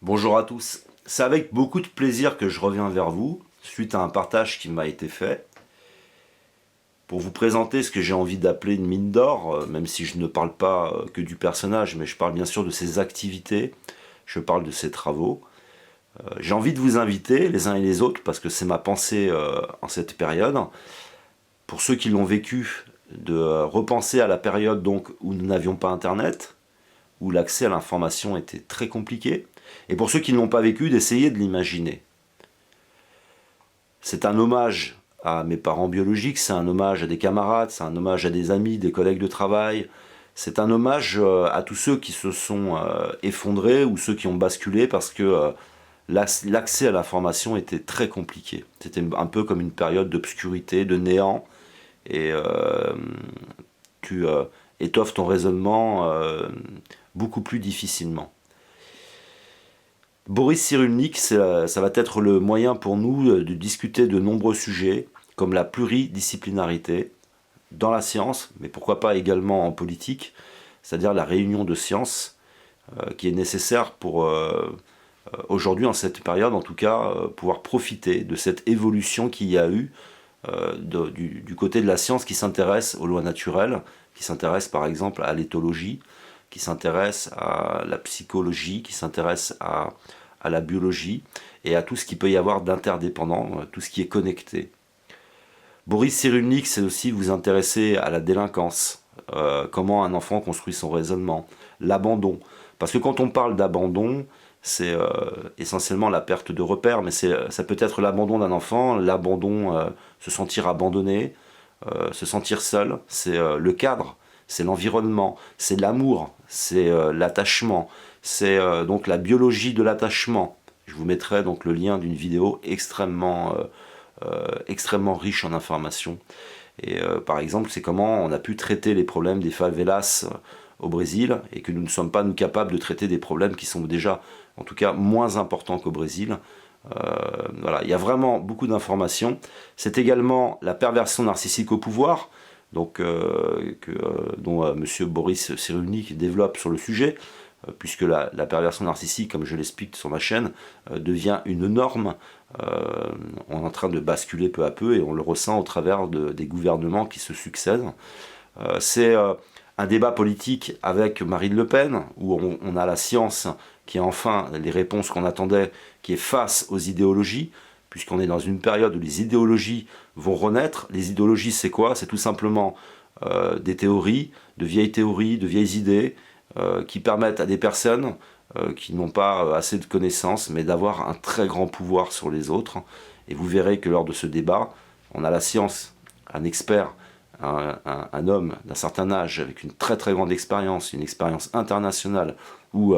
Bonjour à tous, c'est avec beaucoup de plaisir que je reviens vers vous, suite à un partage qui m'a été fait, pour vous présenter ce que j'ai envie d'appeler une mine d'or, même si je ne parle pas que du personnage, mais je parle bien sûr de ses activités, je parle de ses travaux. J'ai envie de vous inviter, les uns et les autres, parce que c'est ma pensée en cette période, pour ceux qui l'ont vécu, de repenser à la période donc où nous n'avions pas Internet, où l'accès à l'information était très compliqué, et pour ceux qui ne l'ont pas vécu, d'essayer de l'imaginer. C'est un hommage à mes parents biologiques, c'est un hommage à des camarades, c'est un hommage à des amis, des collègues de travail, c'est un hommage à tous ceux qui se sont effondrés ou ceux qui ont basculé parce que l'accès à l'information était très compliqué. C'était un peu comme une période d'obscurité, de néant, et tu étoffes ton raisonnement beaucoup plus difficilement. Boris Cyrulnik, ça va être le moyen pour nous de discuter de nombreux sujets, comme la pluridisciplinarité dans la science, mais pourquoi pas également en politique, c'est-à-dire la réunion de sciences qui est nécessaire pour aujourd'hui, en cette période en tout cas, pouvoir profiter de cette évolution qu'il y a eu du côté de la science qui s'intéresse aux lois naturelles, qui s'intéresse par exemple à l'éthologie, qui s'intéresse à la psychologie, qui s'intéresse à la biologie et à tout ce qu'il peut y avoir d'interdépendant, tout ce qui est connecté. Boris Cyrulnik, c'est aussi vous intéresser à la délinquance, comment un enfant construit son raisonnement, l'abandon. Parce que quand on parle d'abandon, c'est essentiellement la perte de repères, mais ça peut être l'abandon d'un enfant, l'abandon, se sentir abandonné, se sentir seul, c'est le cadre, c'est l'environnement, c'est l'amour, c'est l'attachement, c'est donc la biologie de l'attachement. Je vous mettrai donc le lien d'une vidéo extrêmement riche en informations. Et par exemple, c'est comment on a pu traiter les problèmes des favelas au Brésil et que nous ne sommes pas nous capables de traiter des problèmes qui sont déjà, en tout cas, moins importants qu'au Brésil. Voilà, il y a vraiment beaucoup d'informations. C'est également la perversion narcissique au pouvoir, donc, dont M. Boris Cyrulnik développe sur le sujet, puisque la perversion narcissique, comme je l'explique sur ma chaîne, devient une norme. On est en train de basculer peu à peu et on le ressent au travers des gouvernements qui se succèdent. C'est un débat politique avec Marine Le Pen, où on a la science qui est enfin les réponses qu'on attendait, qui est face aux idéologies, puisqu'on est dans une période où les idéologies vont renaître. Les idéologies, c'est quoi? C'est tout simplement des théories, de vieilles idées, qui permettent à des personnes qui n'ont pas assez de connaissances, mais d'avoir un très grand pouvoir sur les autres. Et vous verrez que lors de ce débat, on a la science, un expert, un homme d'un certain âge, avec une très très grande expérience, une expérience internationale, où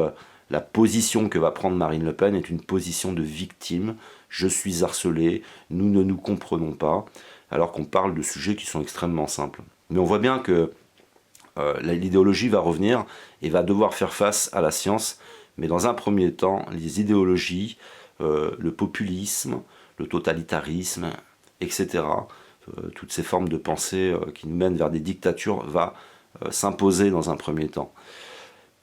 la position que va prendre Marine Le Pen est une position de victime. Je suis harcelé, nous ne nous comprenons pas, alors qu'on parle de sujets qui sont extrêmement simples. Mais on voit bien que l'idéologie va revenir et va devoir faire face à la science, mais dans un premier temps, les idéologies, le populisme, le totalitarisme, etc., toutes ces formes de pensée qui nous mènent vers des dictatures va s'imposer dans un premier temps.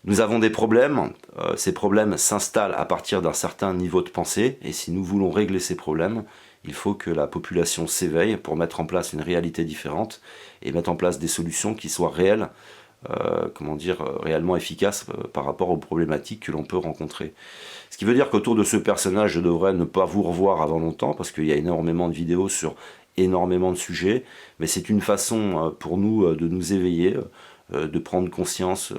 Nous avons des problèmes, ces problèmes s'installent à partir d'un certain niveau de pensée, et si nous voulons régler ces problèmes, il faut que la population s'éveille pour mettre en place une réalité différente et mettre en place des solutions qui soient réelles, réellement efficaces par rapport aux problématiques que l'on peut rencontrer. Ce qui veut dire qu'autour de ce personnage, je devrais ne pas vous revoir avant longtemps, parce qu'il y a énormément de vidéos sur énormément de sujets, mais c'est une façon pour nous de nous éveiller, de prendre conscience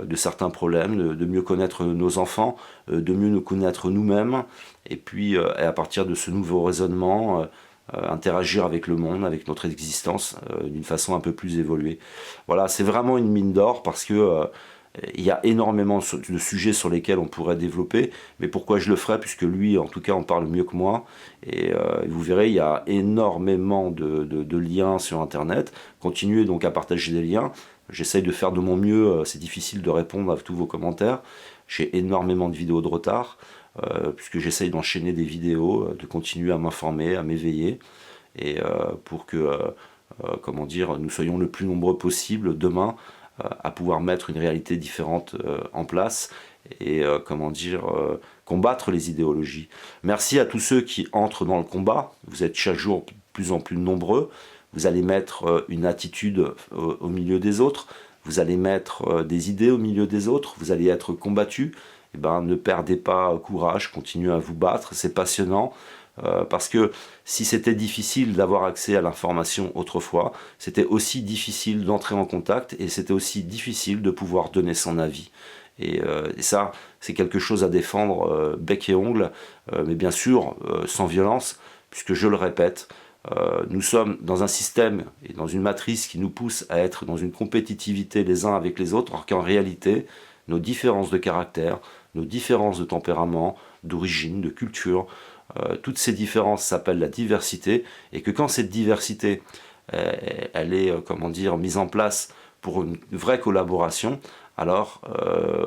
de certains problèmes, de mieux connaître nos enfants, de mieux nous connaître nous-mêmes, et puis et à partir de ce nouveau raisonnement, interagir avec le monde, avec notre existence, d'une façon un peu plus évoluée. Voilà, c'est vraiment une mine d'or parce que il y a énormément de sujets sur lesquels on pourrait développer, mais pourquoi je le ferais, puisque lui, en tout cas, en parle mieux que moi, et vous verrez, il y a énormément de liens sur Internet. Continuez donc à partager des liens. J'essaye de faire de mon mieux, c'est difficile de répondre à tous vos commentaires. J'ai énormément de vidéos de retard, puisque j'essaye d'enchaîner des vidéos, de continuer à m'informer, à m'éveiller, et pour que, nous soyons le plus nombreux possible demain à pouvoir mettre une réalité différente en place et combattre les idéologies. Merci à tous ceux qui entrent dans le combat. Vous êtes chaque jour de plus en plus nombreux. Vous allez mettre une attitude au milieu des autres. Vous allez mettre des idées au milieu des autres. Vous allez être combattus. Eh ben, ne perdez pas courage. Continuez à vous battre. C'est passionnant. Parce que si c'était difficile d'avoir accès à l'information autrefois, c'était aussi difficile d'entrer en contact et c'était aussi difficile de pouvoir donner son avis. Et ça, c'est quelque chose à défendre bec et ongle, mais bien sûr sans violence, puisque je le répète, nous sommes dans un système et dans une matrice qui nous pousse à être dans une compétitivité les uns avec les autres, alors qu'en réalité, nos différences de caractère, nos différences de tempérament, d'origine, de culture, toutes ces différences s'appellent la diversité, et que quand cette diversité elle est mise en place pour une vraie collaboration, alors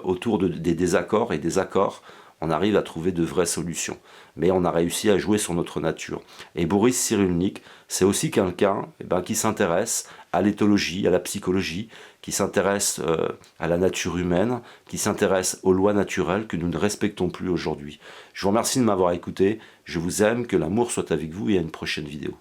autour des désaccords et des accords, on arrive à trouver de vraies solutions. Mais on a réussi à jouer sur notre nature. Et Boris Cyrulnik, c'est aussi quelqu'un qui s'intéresse à l'éthologie, à la psychologie, qui s'intéresse à la nature humaine, qui s'intéresse aux lois naturelles que nous ne respectons plus aujourd'hui. Je vous remercie de m'avoir écouté, je vous aime, que l'amour soit avec vous et à une prochaine vidéo.